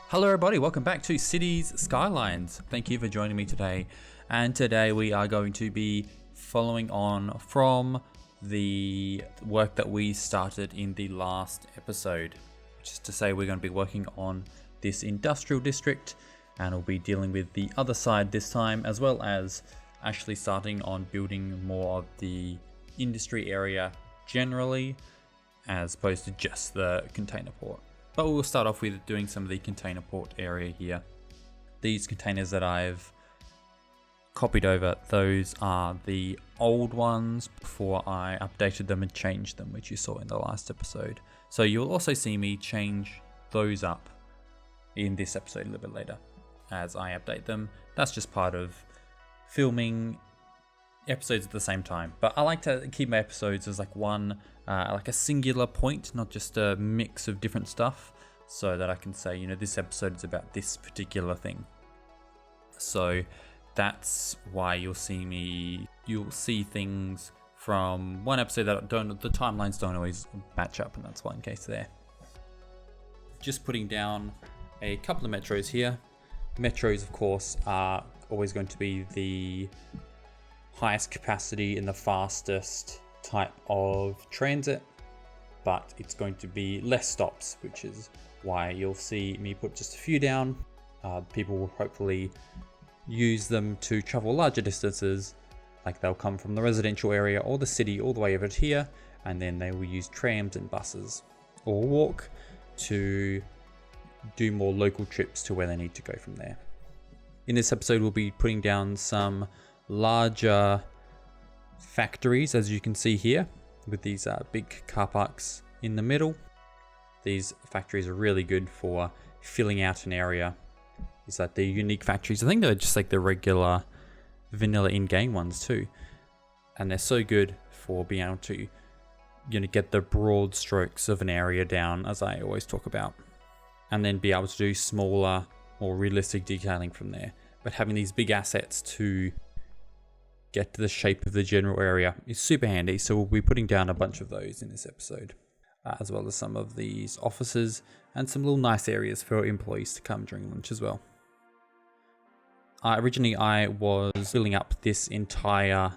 Hello everybody, welcome back to Cities Skylines. Thank you for joining me today. And today we are going to be following on from the work that we started in the last episode. Which is to say we're going to be working on this industrial district and we'll be dealing with the other side this time, as well as actually starting on building more of the industry area generally, as opposed to just the container port. But we'll start off with doing some of the container port area here. These containers that I've copied over, those are the old ones before I updated them and changed them, which you saw in the last episode. So you'll also see me change those up in this episode a little bit later as I update them. That's just part of filming episodes at the same time. But I like to keep my episodes as like one, like a singular point, not just a mix of different stuff, so that I can say, you know, this episode is about this particular thing. So that's why you'll see things from one episode that the timelines don't always match up, and that's one case there. Just putting down a couple of metros here. Metros, of course, are always going to be the highest capacity and the fastest type of transit, but it's going to be less stops, which is why you'll see me put just a few down. People will hopefully use them to travel larger distances, like they'll come from the residential area or the city all the way over to here, and then they will use trams and buses or walk to do more local trips to where they need to go from there. In this episode, we'll be putting down some larger factories, as you can see here, with these big car parks in the middle. These factories are really good for filling out an area. Is that they're unique factories? I think they're just like the regular vanilla in-game ones too, and they're so good for being able to, you know, get the broad strokes of an area down, as I always talk about, and then be able to do smaller, more realistic detailing from there. But having these big assets to get to the shape of the general area is super handy, so we'll be putting down a bunch of those in this episode, as well as some of these offices and some little nice areas for employees to come during lunch as well. Originally I was filling up this entire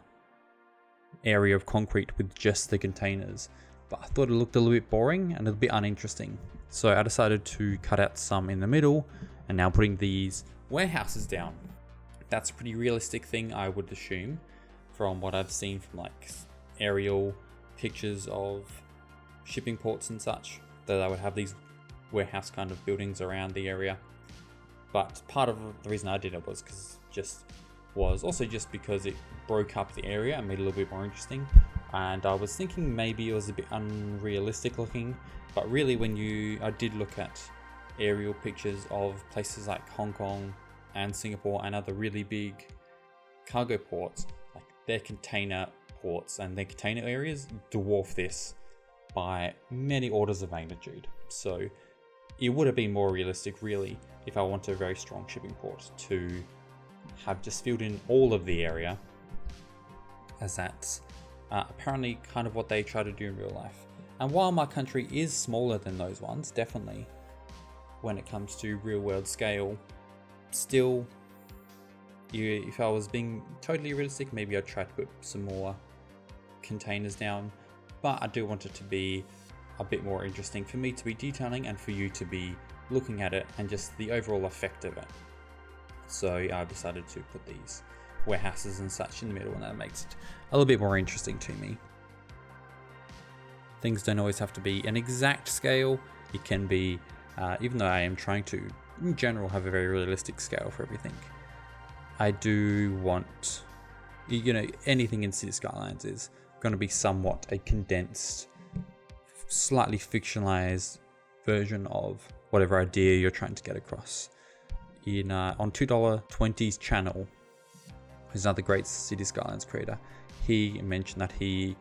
area of concrete with just the containers, but I thought it looked a little bit boring and a bit uninteresting, so I decided to cut out some in the middle and now putting these warehouses down. That's a pretty realistic thing, I would assume, from what I've seen from like aerial pictures of shipping ports and such, that I would have these warehouse kind of buildings around the area. But part of the reason I did it was just because it broke up the area and made it a little bit more interesting. And I was thinking maybe it was a bit unrealistic looking, but really I did look at aerial pictures of places like Hong Kong and Singapore and other really big cargo ports, like their container ports and their container areas dwarf this by many orders of magnitude. So it would have been more realistic really if I wanted a very strong shipping port to have just filled in all of the area, as that's apparently kind of what they try to do in real life. And while my country is smaller than those ones, definitely when it comes to real world scale, still, if I was being totally realistic, maybe I'd try to put some more containers down, but I do want it to be a bit more interesting for me to be detailing and for you to be looking at it and just the overall effect of it. So I decided to put these warehouses and such in the middle, and that makes it a little bit more interesting to me. Things don't always have to be an exact scale. It can be, even though I am trying to, in general, have a very realistic scale for everything, I do want, you know, anything in City Skylines is going to be somewhat a condensed, slightly fictionalized version of whatever idea you're trying to get across. On $2.20's channel, who's another great City Skylines creator, he mentioned that he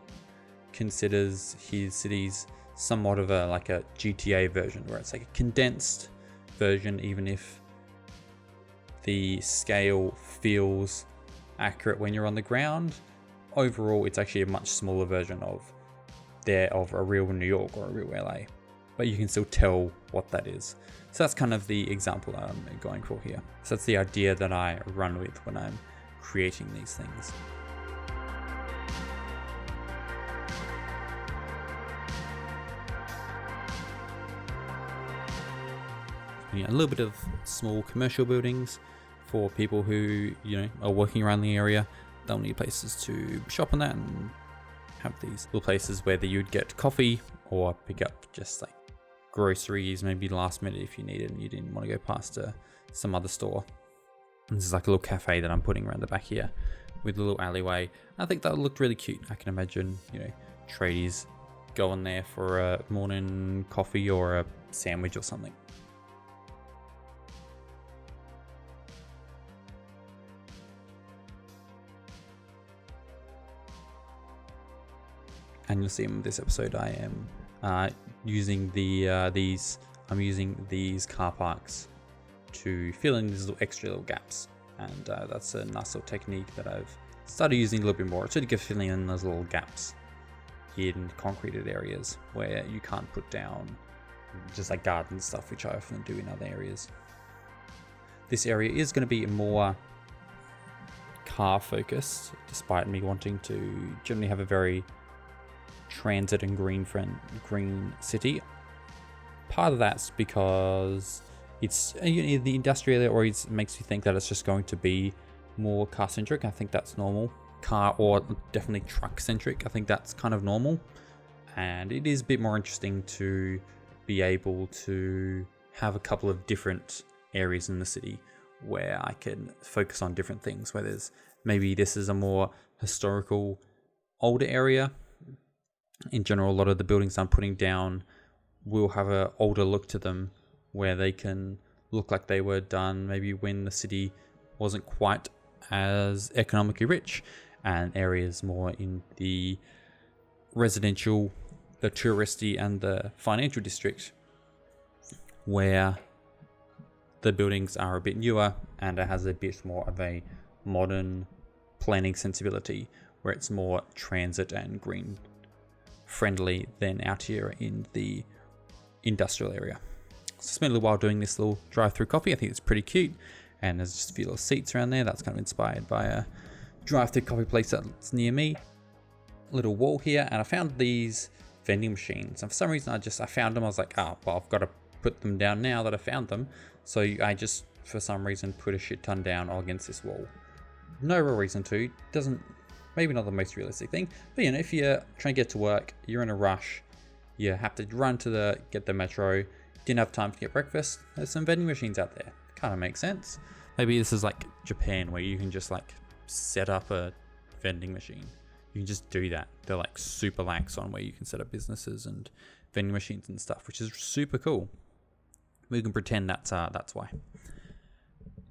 considers his cities somewhat of a GTA version, where it's like a condensed version, even if the scale feels accurate when you're on the ground. Overall, it's actually a much smaller version of a real New York or a real LA. but you can still tell what that is. So that's kind of the example that I'm going for here. So that's the idea that I run with when I'm creating these things. A little bit of small commercial buildings for people who, are working around the area. They'll need places to shop on that and have these little places where you'd get coffee or pick up just like groceries, maybe last minute if you needed and you didn't want to go past some other store. And this is like a little cafe that I'm putting around the back here with a little alleyway. I think that looked really cute. I can imagine, tradies going there for a morning coffee or a sandwich or something. And you'll see in this episode, I am using these car parks to fill in these little gaps, and that's a nice little technique that I've started using a little bit more. It's really good filling in those little gaps in concreted areas where you can't put down just like garden stuff, which I often do in other areas. This area is going to be more car focused, despite me wanting to generally have a very transit and green city. Part of that's because it's the industrial area always makes you think that it's just going to be more car centric. I think that's normal. Car or definitely truck centric. I think that's kind of normal, and it is a bit more interesting to be able to have a couple of different areas in the city where I can focus on different things. Where there's maybe this is a more historical older area. In general, a lot of the buildings I'm putting down will have an older look to them, where they can look like they were done maybe when the city wasn't quite as economically rich, and areas more in the residential, the touristy and the financial district, where the buildings are a bit newer and it has a bit more of a modern planning sensibility, where it's more transit and green friendly than out here in the industrial area. So I spent a little while doing this little drive-through coffee. I think it's pretty cute, and there's just a few little seats around there. That's kind of inspired by a drive-through coffee place that's near me. Little wall here, and I found these vending machines, and for some reason I found them. I was like, well, I've got to put them down now that I found them. So I just for some reason put a shit ton down against this wall. No real reason to. Maybe not the most realistic thing, but if you're trying to get to work, you're in a rush, you have to run to get the metro, didn't have time to get breakfast, there's some vending machines out there. Kind of makes sense. Maybe this is like Japan, where you can just like set up a vending machine. You can just do that. They're like super lax on where you can set up businesses and vending machines and stuff, which is super cool. We can pretend that's why.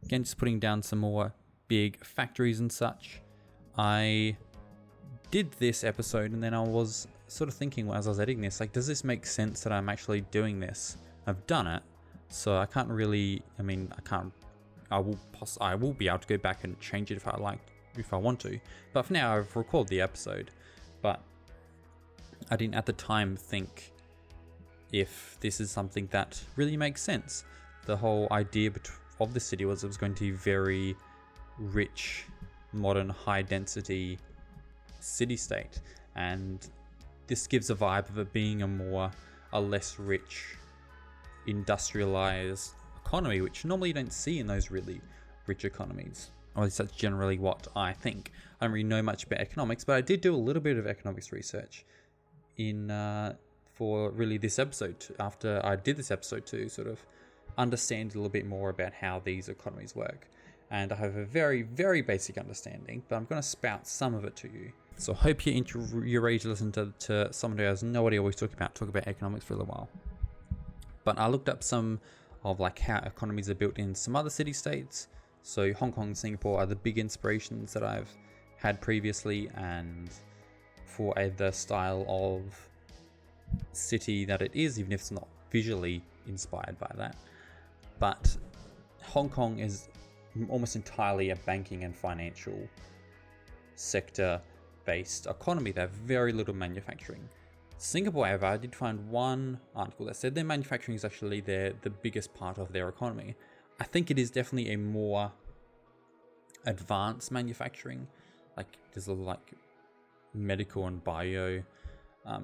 Again, just putting down some more big factories and such. I did this episode, and then I was sort of thinking as I was editing this, like, does this make sense that I'm actually doing this? I've done it, so I can't really. I will be able to go back and change it if I want to. But for now, I've recorded the episode, but I didn't at the time think if this is something that really makes sense. The whole idea of the city was it was going to be very rich, modern, high density city-state, and this gives a vibe of it being a less rich, industrialized economy, which normally you don't see in those really rich economies. Or at least that's generally what I think. I don't really know much about economics, but I did do a little bit of economics research for really this episode, after I did this episode, to sort of understand a little bit more about how these economies work. And I have a very, very basic understanding, but I'm going to spout some of it to you. So I hope you're ready to listen to someone who has no idea what he's talk about economics for a little while. But I looked up some of like how economies are built in some other city-states. So Hong Kong and Singapore are the big inspirations that I've had previously, and for the style of city that it is, even if it's not visually inspired by that. But Hong Kong is almost entirely a banking and financial sector based economy. They have very little manufacturing, Singapore, however, I did find one article that said their manufacturing is actually the biggest part of their economy. I think it is definitely a more advanced manufacturing. Like there's a lot of like medical and bio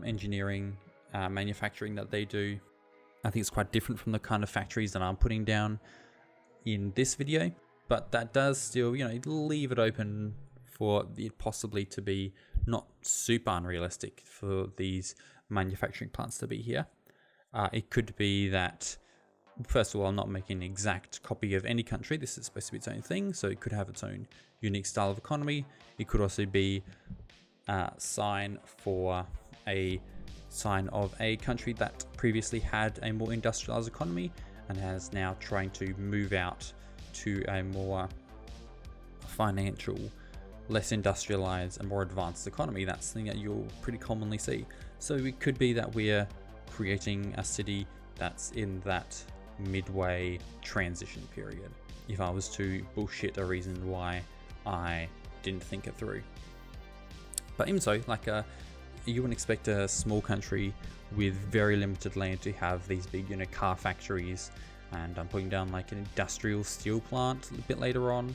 engineering manufacturing that they do. I think it's quite different from the kind of factories that I'm putting down in this video, but that does still, you know, leave it open for it possibly to be not super unrealistic for these manufacturing plants to be here. It could be that, first of all, I'm not making an exact copy of any country. This is supposed to be its own thing, so it could have its own unique style of economy. It could also be a sign of a country that previously had a more industrialized economy and has now trying to move out to a more financial, less industrialized and more advanced economy. That's something that you'll pretty commonly see. So it could be that we're creating a city that's in that midway transition period, if I was to bullshit a reason why I didn't think it through. But even so, like you wouldn't expect a small country with very limited land to have these big, you know, car factories. And I'm putting down like an industrial steel plant a bit later on.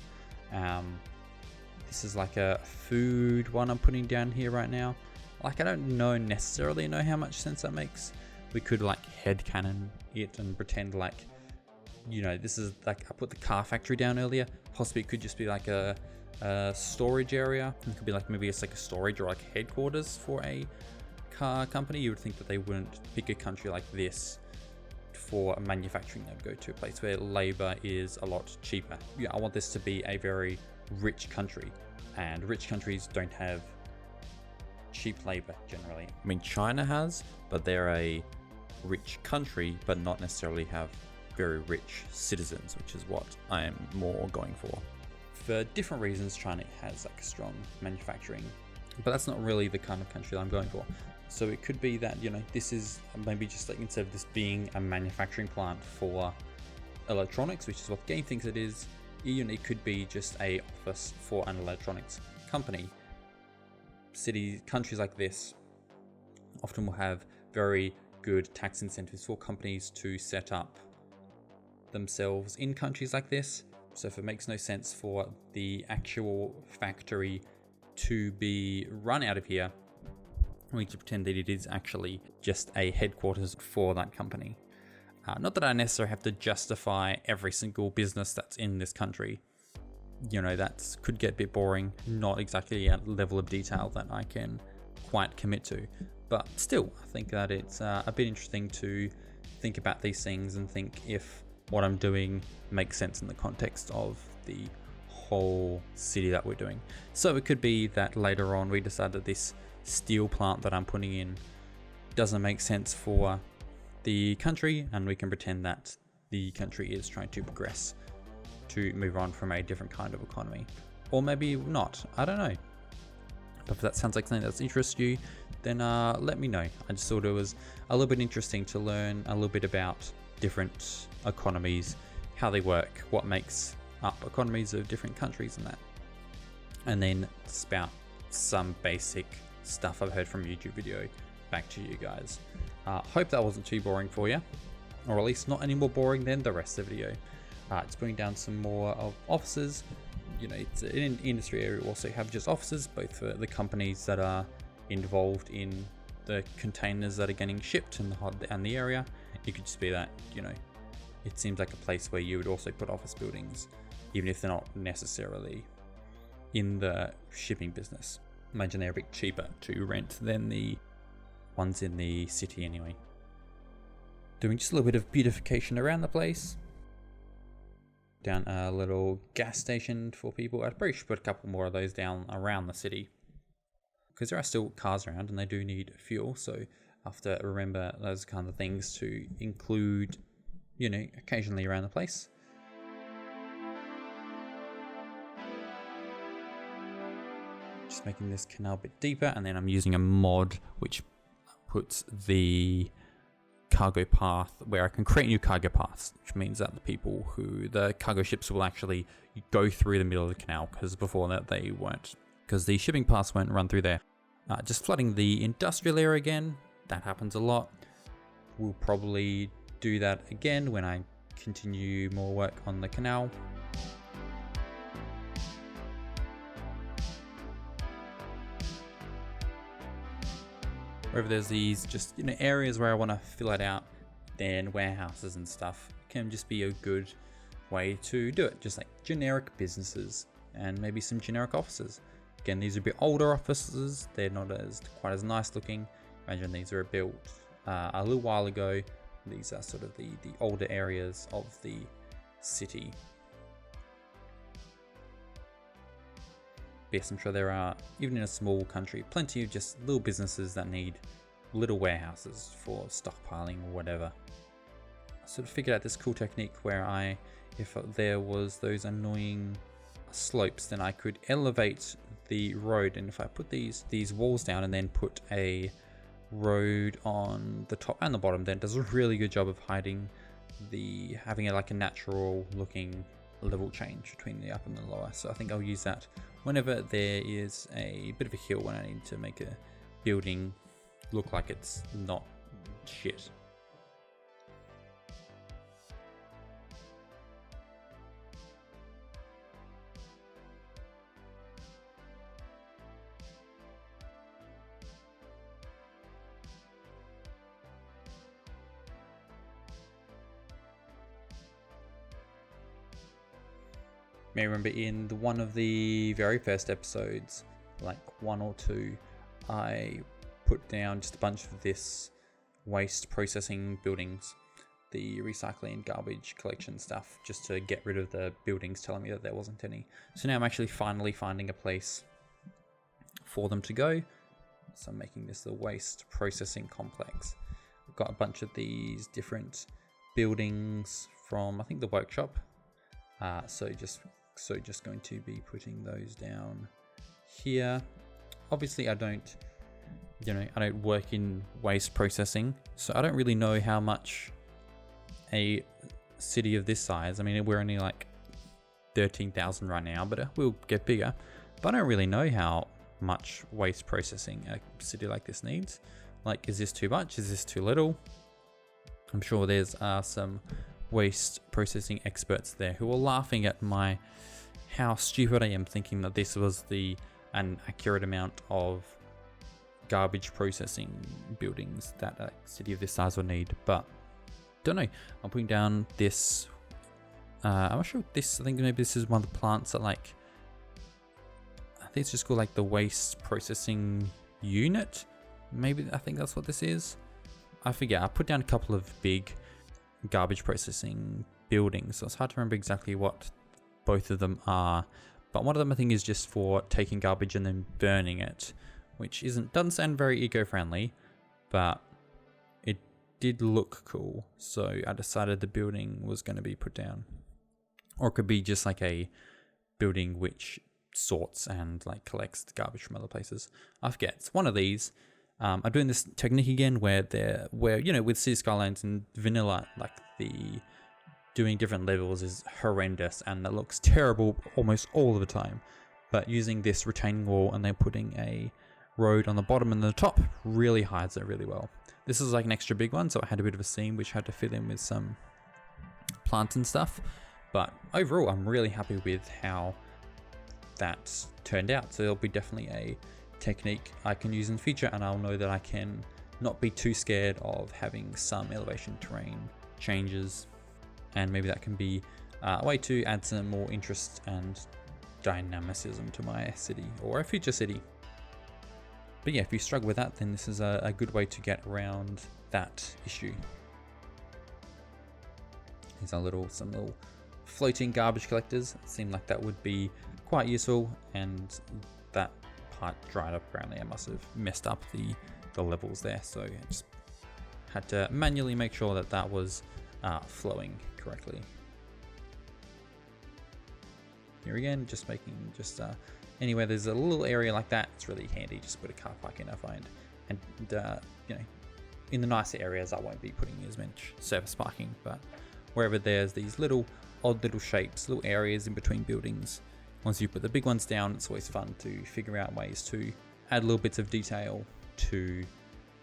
This is like a food one I'm putting down here right now. Like I don't necessarily know how much sense that makes. We could like headcanon it and pretend like, you know, this is like, I put the car factory down earlier. Possibly it could just be like a storage area. It could be like, maybe it's like a storage or like headquarters for a car company. You would think that they wouldn't pick a country like this for manufacturing. They'd go to a place where labor is a lot cheaper. Yeah, I want this to be a very rich country, and rich countries don't have cheap labor generally. I mean, China has, but they're a rich country, but not necessarily have very rich citizens, which is what I am more going for. For different reasons, China has like strong manufacturing, but that's not really the kind of country that I'm going for. So it could be that, you know, this is maybe just like, instead of this being a manufacturing plant for electronics, which is what the game thinks it is, you know, it could be just a office for an electronics company. Countries like this often will have very good tax incentives for companies to set up themselves in countries like this. So if it makes no sense for the actual factory to be run out of here, we need to pretend that it is actually just a headquarters for that company. Not that I necessarily have to justify every single business that's in this country. You know, that could get a bit boring, not exactly at the level of detail that I can quite commit to. But still, I think that it's a bit interesting to think about these things and think if what I'm doing makes sense in the context of the whole city that we're doing. So it could be that later on we decide that this steel plant that I'm putting in doesn't make sense for the country, and we can pretend that the country is trying to progress to move on from a different kind of economy. Or maybe not, I don't know. But if that sounds like something that interests you, then let me know. I just thought it was a little bit interesting to learn a little bit about different economies, how they work, what makes up economies of different countries and that. And then spout some basic stuff I've heard from YouTube video back to you guys. Hope that wasn't too boring for you, or at least not any more boring than the rest of the video. It's putting down some more of offices. You know, it's in industry area. We also have just offices, both for the companies that are involved in the containers that are getting shipped and the area. It could just be that, you know, it seems like a place where you would also put office buildings, even if they're not necessarily in the shipping business. Imagine they're a bit cheaper to rent than the ones in the city anyway. Doing just a little bit of beautification around the place. Down a little gas station for people. I'd probably should put a couple more of those down around the city, because there are still cars around and they do need fuel. So I have to remember those kind of things to include, you know, occasionally around the place. Just making this canal a bit deeper, and then I'm using a mod which puts the cargo path where I can create new cargo paths, which means that the cargo ships will actually go through the middle of the canal, because before that they weren't, because the shipping paths won't run through there. Just flooding the industrial area again. That happens a lot. We'll probably do that again when I continue more work on the canal. Wherever there's these just areas where I want to fill it out, then warehouses and stuff can just be a good way to do it. Just like generic businesses and maybe some generic offices. Again, these are a bit older offices. They're not quite as nice looking. Imagine these were built a little while ago. These are sort of the older areas of the city. Yes, I'm sure there are, even in a small country, plenty of just little businesses that need little warehouses for stockpiling or whatever. I sort of figured out this cool technique where if there was those annoying slopes, then I could elevate the road, and if I put these walls down and then put a road on the top and the bottom, then it does a really good job of hiding having like a natural looking level change between the upper and the lower. So I think I'll use that whenever there is a bit of a hill, when I need to make a building look like it's not shit. I remember in one of the very first episodes, like 1 or 2, I put down just a bunch of this waste processing buildings, the recycling and garbage collection stuff, just to get rid of the buildings telling me that there wasn't any. So now I'm actually finally finding a place for them to go. So I'm making this the waste processing complex. I've got a bunch of these different buildings from, I think, the workshop. So just going to be putting those down here. Obviously I don't work in waste processing, so I don't really know how much a city of this size, I mean, we're only like 13,000 right now, but we'll get bigger, but I don't really know how much waste processing a city like this needs. Like, is this too much? Is this too little? I'm sure there's some waste processing experts there who are laughing at how stupid I am, thinking that this was an accurate amount of garbage processing buildings that a city of this size would need. But don't know. I'm putting down this. I'm not sure what this. I think maybe this is one of the plants that I think it's just called like the waste processing unit. Maybe I think that's what this is. I forget. I put down a couple of big garbage processing buildings, so it's hard to remember exactly what both of them are, but one of them I think is just for taking garbage and then burning it, which doesn't sound very eco-friendly, but it did look cool, so I decided the building was going to be put down. Or it could be just like a building which sorts and like collects the garbage from other places. I forget. It's one of these. I'm doing this technique again where with City Skylines and vanilla, like doing different levels is horrendous and it looks terrible almost all of the time. But using this retaining wall and then putting a road on the bottom and the top really hides it really well. This is like an extra big one, so I had a bit of a seam which I had to fill in with some plants and stuff. But overall, I'm really happy with how that turned out. So there'll be definitely a technique I can use in the future, and I'll know that I can not be too scared of having some elevation terrain changes, and maybe that can be a way to add some more interest and dynamicism to my city or a future city. But yeah, if you struggle with that, then this is a good way to get around that issue. These are some little floating garbage collectors. It seemed like that would be quite useful, and that part dried up. Apparently I must have messed up the levels there, so I just had to manually make sure that was flowing correctly. Here again, just making anywhere there's a little area like that, it's really handy. Just put a car park in, I find, and in the nicer areas I won't be putting as much surface parking, but wherever there's these odd little shapes, little areas in between buildings, once you put the big ones down, it's always fun to figure out ways to add little bits of detail to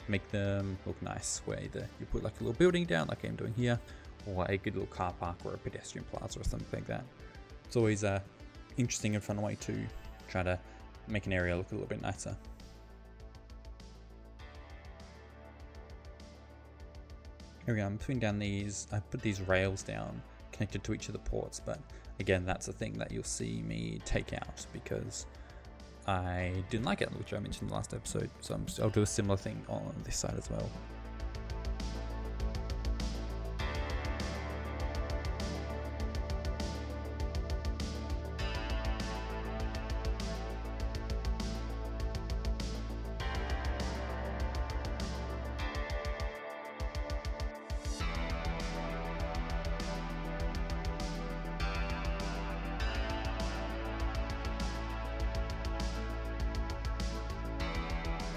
make them look nice, where either you put like a little building down like I'm doing here, or a good little car park or a pedestrian plaza or something like that. It's always a interesting and fun way to try to make an area look a little bit nicer. Here we go, I'm putting down these, I put these rails down connected to each of the ports, but again, that's a thing that you'll see me take out because I didn't like it, which I mentioned in the last episode. So I'll do a similar thing on this side as well.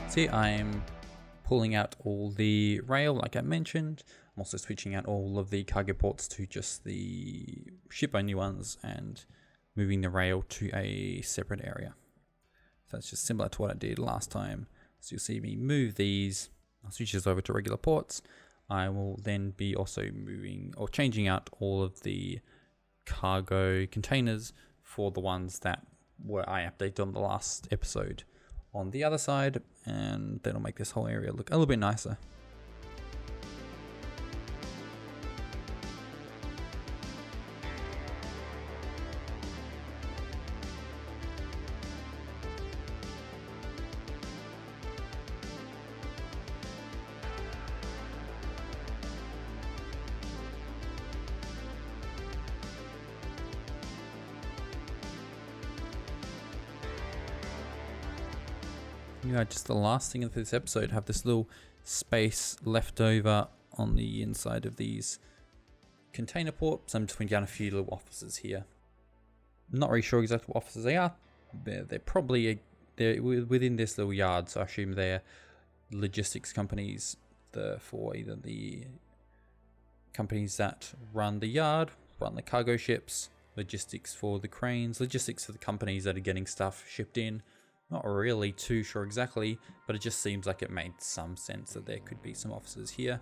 See, I'm pulling out all the rail like I mentioned. I'm also switching out all of the cargo ports to just the ship only ones and moving the rail to a separate area. So that's just similar to what I did last time. So you'll see me move these, I'll switch this over to regular ports. I will then be also moving or changing out all of the cargo containers for the ones that I updated on the last episode on the other side, and that'll make this whole area look a little bit nicer. Yeah, just the last thing of this episode, have this little space left over on the inside of these container ports. I'm just putting down a few little offices here. I'm not really sure exactly what offices they are. They're probably they're within this little yard, so I assume they're logistics companies for either the companies that run the yard, run the cargo ships, logistics for the cranes, logistics for the companies that are getting stuff shipped in. Not really too sure exactly, but it just seems like it made some sense that there could be some offices here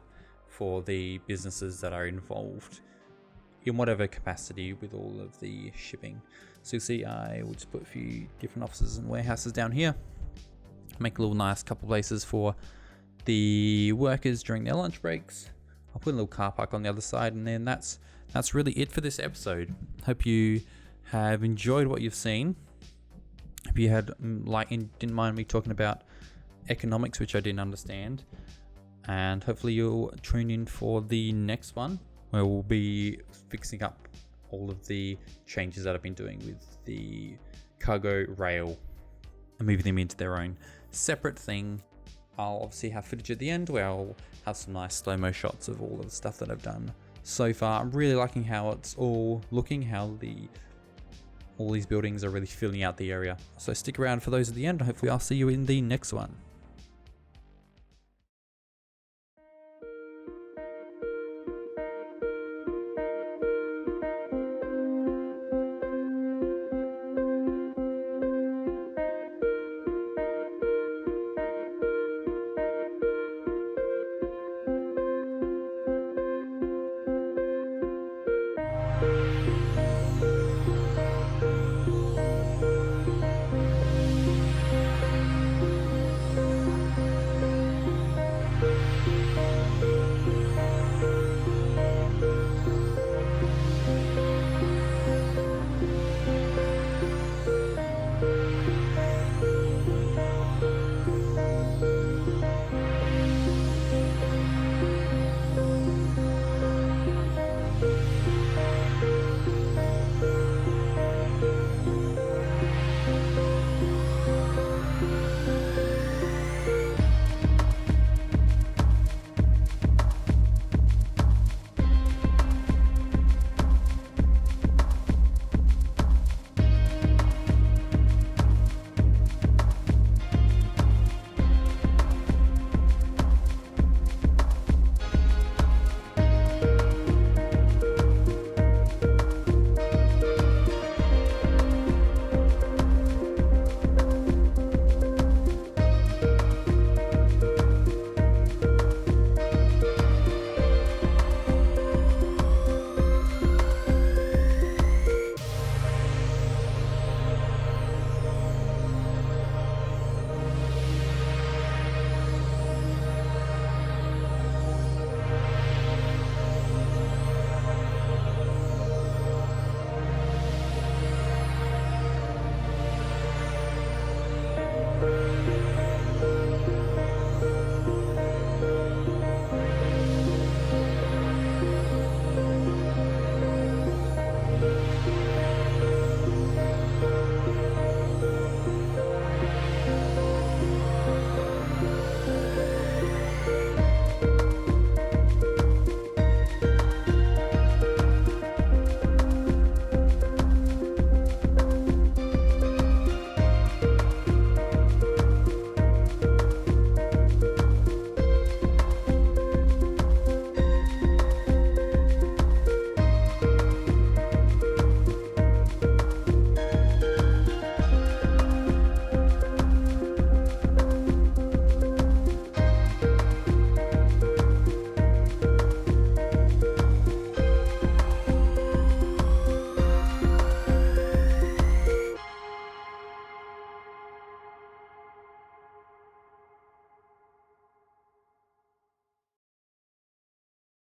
for the businesses that are involved in whatever capacity with all of the shipping. So you'll see I will just put a few different offices and warehouses down here. Make a little nice couple places for the workers during their lunch breaks. I'll put a little car park on the other side, and then that's really it for this episode. Hope you have enjoyed what you've seen. If you had didn't mind me talking about economics, which I didn't understand, and hopefully you'll tune in for the next one where we'll be fixing up all of the changes that I've been doing with the cargo rail and moving them into their own separate thing. I'll obviously have footage at the end where I'll have some nice slow-mo shots of all of the stuff that I've done so far. I'm really liking how it's all looking, how all these buildings are really filling out the area. So stick around for those at the end. Hopefully I'll see you in the next one.